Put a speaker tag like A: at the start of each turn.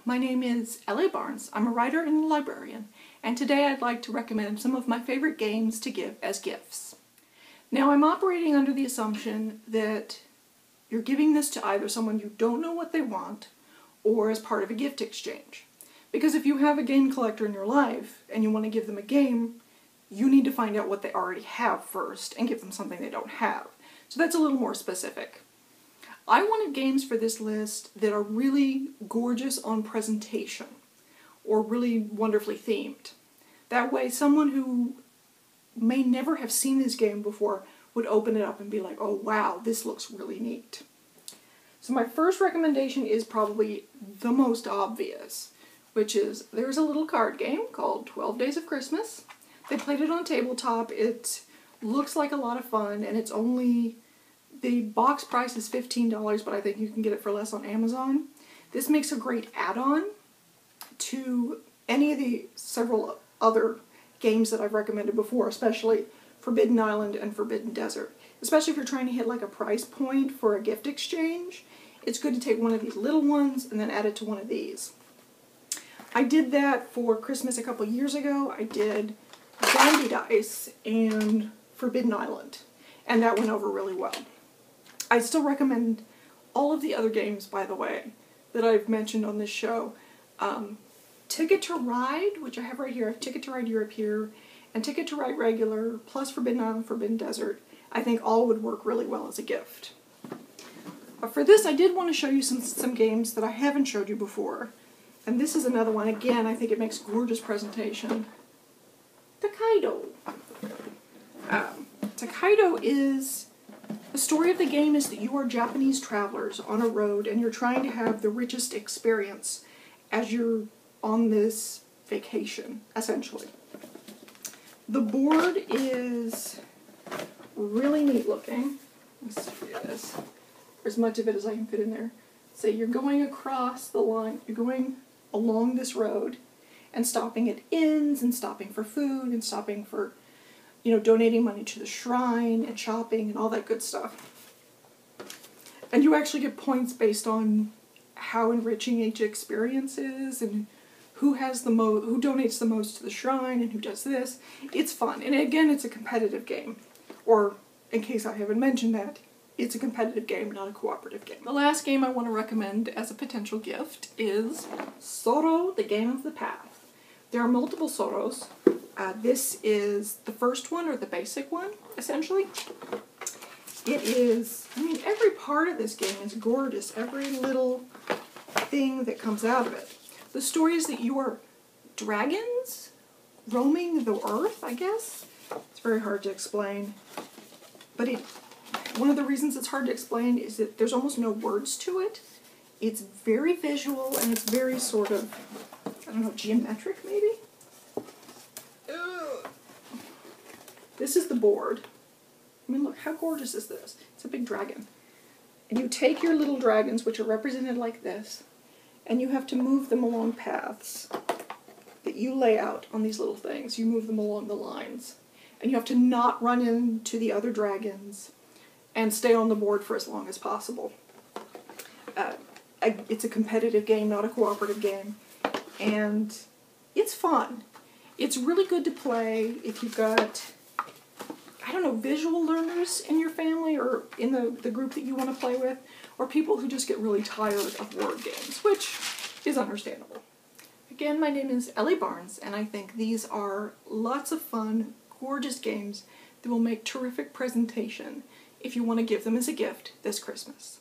A: my name is Ellie Barnes. I'm a writer and a librarian, and today I'd like to recommend some of my favorite games to give as gifts. Now, I'm operating under the assumption that you're giving this to either someone you don't know what they want or as part of a gift exchange. Because if you have a game collector in your life and you want to give them a game, you need to find out what they already have first and give them something they don't have. So that's a little more specific. I wanted games for this list that are really gorgeous on presentation or really wonderfully themed. That way someone who may never have seen this game before would open it up and be like, oh wow, this looks really neat. So my first recommendation is probably the most obvious, which is there's a little card game called 12 Days of Christmas. They played it on Tabletop. It looks like a lot of fun, and it's only, the box price is $15, but I think you can get it for less on Amazon. This makes a great add-on to any of the several other games that I've recommended before, especially Forbidden Island and Forbidden Desert. Especially if you're trying to hit like a price point for a gift exchange, it's good to take one of these little ones and then add it to one of these. I did that for Christmas a couple years ago. I did Zombie Dice and Forbidden Island, and that went over really well. I still recommend all of the other games, by the way, that I've mentioned on this show. Ticket to Ride, which I have right here, Ticket to Ride Europe here, and Ticket to Ride Regular, plus Forbidden Island, Forbidden Desert, I think all would work really well as a gift. But for this, I did want to show you some games that I haven't showed you before. And this is another one. Again, I think it makes gorgeous presentation. Takedo. Takedo is, the story of the game is that you are Japanese travelers on a road and you're trying to have the richest experience as you're on this vacation, essentially. The board is really neat looking. Let's see this. As much of it as I can fit in there. So you're going across the line, you're going along this road and stopping at inns and stopping for food and stopping for, donating money to the shrine and shopping and all that good stuff. And you actually get points based on how enriching each experience is and who donates the most to the shrine and who does this. It's fun. And again, it's a competitive game. Or, in case I haven't mentioned that, it's a competitive game, not a cooperative game. The last game I want to recommend as a potential gift is Sorrow, the Game of the Path. There are multiple Sorrows. This is the first one, or the basic one, essentially. It is, every part of this game is gorgeous. Every little thing that comes out of it. The story is that you are dragons roaming the earth, I guess. It's very hard to explain. But one of the reasons it's hard to explain is that there's almost no words to it. It's very visual and it's very sort of, geometric maybe? Ugh. This is the board. Look, how gorgeous is this? It's a big dragon. And you take your little dragons, which are represented like this, and you have to move them along paths that you lay out on these little things. You move them along the lines. And you have to not run into the other dragons and stay on the board for as long as possible. It's a competitive game, not a cooperative game, and it's fun. It's really good to play if you've got, visual learners in your family or in the group that you want to play with, or people who just get really tired of word games, which is understandable. Again, my name is Ellie Barnes, and I think these are lots of fun, gorgeous games that will make terrific presentation if you want to give them as a gift this Christmas.